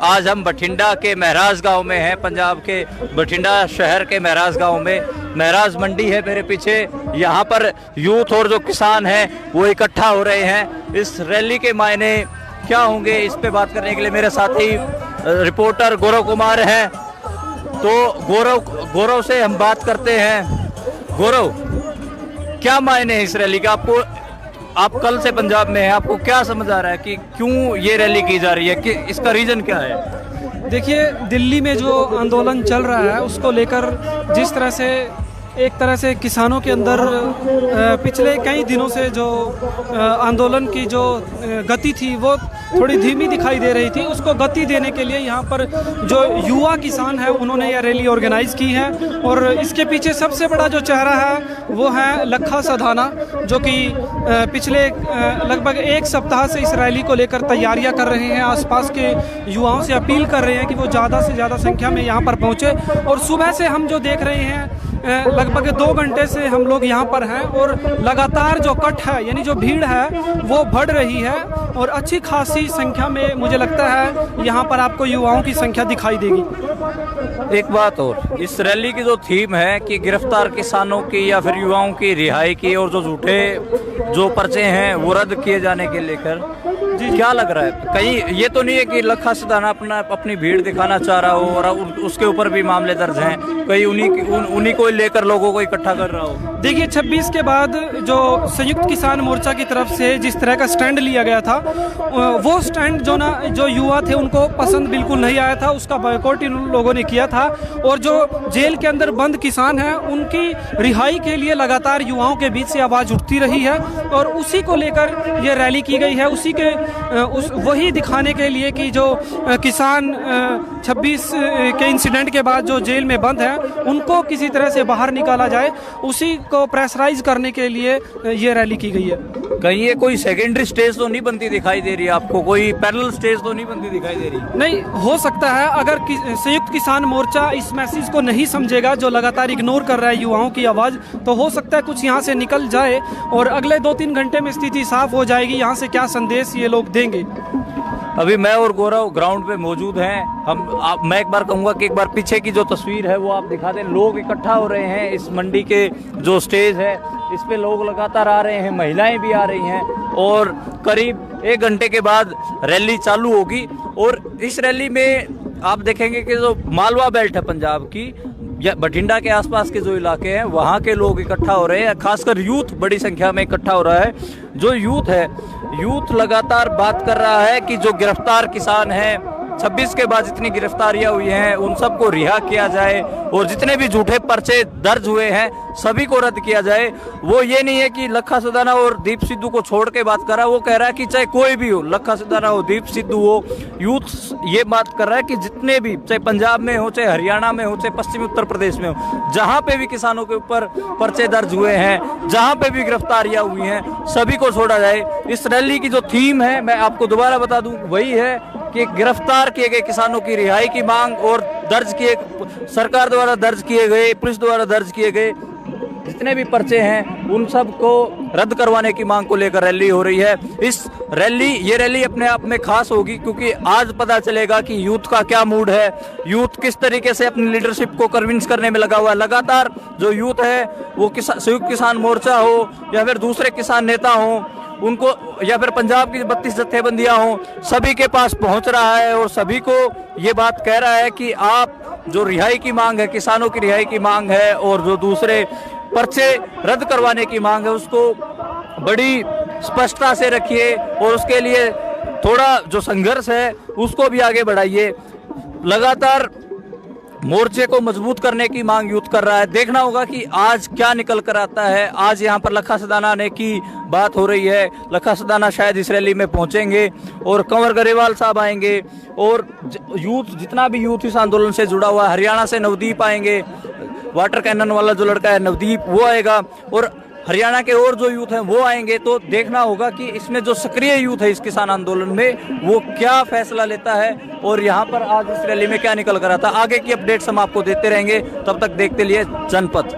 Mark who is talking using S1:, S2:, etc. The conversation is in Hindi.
S1: आज हम बठिंडा के महराज गांव में हैं, पंजाब के बठिंडा शहर के महराज गांव में। महराज मंडी है मेरे पीछे। यहाँ पर यूथ और जो किसान हैं वो इकट्ठा हो रहे हैं। इस रैली के मायने क्या होंगे, इस पे बात करने के लिए मेरे साथी रिपोर्टर गौरव कुमार हैं। तो गौरव से हम बात करते हैं। गौरव, क्या मायने है इस रैली का? आप कल से पंजाब में हैं, आपको क्या समझ आ रहा है कि क्यों ये रैली की जा रही है, कि इसका रीजन क्या है?
S2: देखिए, दिल्ली में जो आंदोलन चल रहा है उसको लेकर जिस तरह से एक तरह से किसानों के अंदर पिछले कई दिनों से जो आंदोलन की जो गति थी वो थोड़ी धीमी दिखाई दे रही थी, उसको गति देने के लिए यहाँ पर जो युवा किसान है उन्होंने यह रैली ऑर्गेनाइज की है। और इसके पीछे सबसे बड़ा जो चेहरा है वो है लखा सधाना, जो कि पिछले लगभग एक सप्ताह से इस रैली को लेकर तैयारियां कर रहे हैं। आसपास के युवाओं से अपील कर रहे हैं कि वो ज़्यादा से ज़्यादा संख्या में यहाँ पर पहुँचे। और सुबह से हम जो देख रहे हैं लगभग 2 घंटे से हम लोग यहाँ पर हैं और लगातार जो कट है यानी जो भीड़ है वो बढ़ रही है और अच्छी खासी संख्या में मुझे लगता है यहाँ पर आपको युवाओं की संख्या दिखाई देगी।
S1: एक बात और, इस रैली की जो थीम है कि गिरफ्तार किसानों की या फिर युवाओं की रिहाई की और जो झूठे जो पर्चे हैं वो रद्द किए जाने के लेकर क्या लग रहा है? कहीं ये तो नहीं है कि लखा सधाना अपनी भीड़ दिखाना चाह रहा हो और उसके ऊपर भी मामले दर्ज हैं, कहीं उन्हीं को लेकर लोगों को इकट्ठा कर रहा हो?
S2: देखिए, 26 के बाद जो संयुक्त किसान मोर्चा की तरफ से जिस तरह का स्टैंड लिया गया था वो स्टैंड जो युवा थे उनको पसंद बिल्कुल नहीं आया था, उसका बॉयकॉट इन लोगों ने किया था। और जो जेल के अंदर बंद किसान हैं उनकी रिहाई के लिए लगातार युवाओं के बीच से आवाज़ उठती रही है और उसी को लेकर ये रैली की गई है। उसी के वही दिखाने के लिए कि जो किसान 26 के इंसिडेंट के बाद जो जेल में बंद हैं उनको किसी तरह से बाहर निकाला जाए, उसी को प्रेशराइज करने के लिए ये रैली की गई है।
S1: कहीं ये कोई सेकेंडरी स्टेज तो नहीं बनती दिखाई दे रही है आपको? कोई पैरेलल स्टेज तो नहीं बनती दिखाई दे रही?
S2: नहीं, हो सकता है अगर संयुक्त किसान मोर्चा इस मैसेज को नहीं समझेगा जो लगातार इग्नोर कर रहा है युवाओं की आवाज़, तो हो सकता है कुछ यहाँ से निकल जाए और अगले 2-3 घंटे में स्थिति साफ हो जाएगी यहाँ से क्या संदेश ये लोग देंगे।
S1: अभी मैं और गौरव ग्राउंड पे मौजूद हैं। मैं एक बार कहूँगा कि एक बार पीछे की जो तस्वीर है वो आप दिखा दें। लोग इकट्ठा हो रहे हैं इस मंडी के जो स्टेज है इस पे, लोग लगातार आ रहे हैं, महिलाएं भी आ रही हैं और करीब 1 घंटे के बाद रैली चालू होगी। और इस रैली में आप देखेंगे कि जो मालवा बेल्ट है पंजाब की या बठिंडा के आसपास के जो इलाके हैं वहाँ के लोग इकट्ठा हो रहे हैं, खासकर यूथ बड़ी संख्या में इकट्ठा हो रहा है। जो यूथ है, यूथ लगातार बात कर रहा है कि जो गिरफ्तार किसान हैं 26 के बाद जितनी गिरफ्तारियां हुई हैं उन सबको रिहा किया जाए और जितने भी झूठे पर्चे दर्ज हुए हैं सभी को रद्द किया जाए। वो ये नहीं है कि लखा सधाना और दीप सिद्धू को छोड़ के बात कर रहा है, वो कह रहा है कि चाहे कोई भी हो, लखा सधाना हो, दीप सिद्धू हो, यूथ ये बात कर रहा है कि जितने भी, चाहे पंजाब में हो, चाहे हरियाणा में हो, चाहे पश्चिमी उत्तर प्रदेश में हो, जहाँ पे भी किसानों के ऊपर पर्चे दर्ज हुए हैं, जहाँ पे भी गिरफ्तारियां हुई हैं, सभी को छोड़ा जाए। इस रैली की जो थीम है मैं आपको दोबारा बता दूं, वही है कि गिरफ्तार किए गए किसानों की रिहाई की मांग और सरकार द्वारा दर्ज किए गए, पुलिस द्वारा दर्ज किए गए जितने भी पर्चे हैं उन सब को रद्द करवाने की मांग को लेकर रैली हो रही है। ये रैली अपने आप में खास होगी क्योंकि आज पता चलेगा कि यूथ का क्या मूड है, यूथ किस तरीके से अपनी लीडरशिप को कन्विंस करने में लगा हुआ है। लगातार जो यूथ है वो संयुक्त किसान मोर्चा हो या फिर दूसरे किसान नेता हो उनको या फिर पंजाब की 32 जत्थेबंदियां हों, सभी के पास पहुंच रहा है और सभी को ये बात कह रहा है कि आप जो रिहाई की मांग है, किसानों की रिहाई की मांग है और जो दूसरे पर्चे रद्द करवाने की मांग है उसको बड़ी स्पष्टता से रखिए और उसके लिए थोड़ा जो संघर्ष है उसको भी आगे बढ़ाइए। लगातार मोर्चे को मजबूत करने की मांग यूथ कर रहा है। देखना होगा कि आज क्या निकल कर आता है। आज यहाँ पर लखा सधाना ने की बात हो रही है, लखा सधाना शायद इस रैली में पहुंचेंगे और कंवर गरेवाल साहब आएंगे और यूथ, जितना भी यूथ इस आंदोलन से जुड़ा हुआ है, हरियाणा से नवदीप आएंगे, वाटर कैनन वाला जो लड़का है नवदीप वो आएगा और हरियाणा के और जो यूथ हैं वो आएंगे। तो देखना होगा कि इसमें जो सक्रिय यूथ है इस किसान आंदोलन में वो क्या फैसला लेता है और यहाँ पर आज इस रैली में क्या निकल कर आता है। आगे की अपडेट्स हम आपको देते रहेंगे, तब तक देखते लिए जनपथ।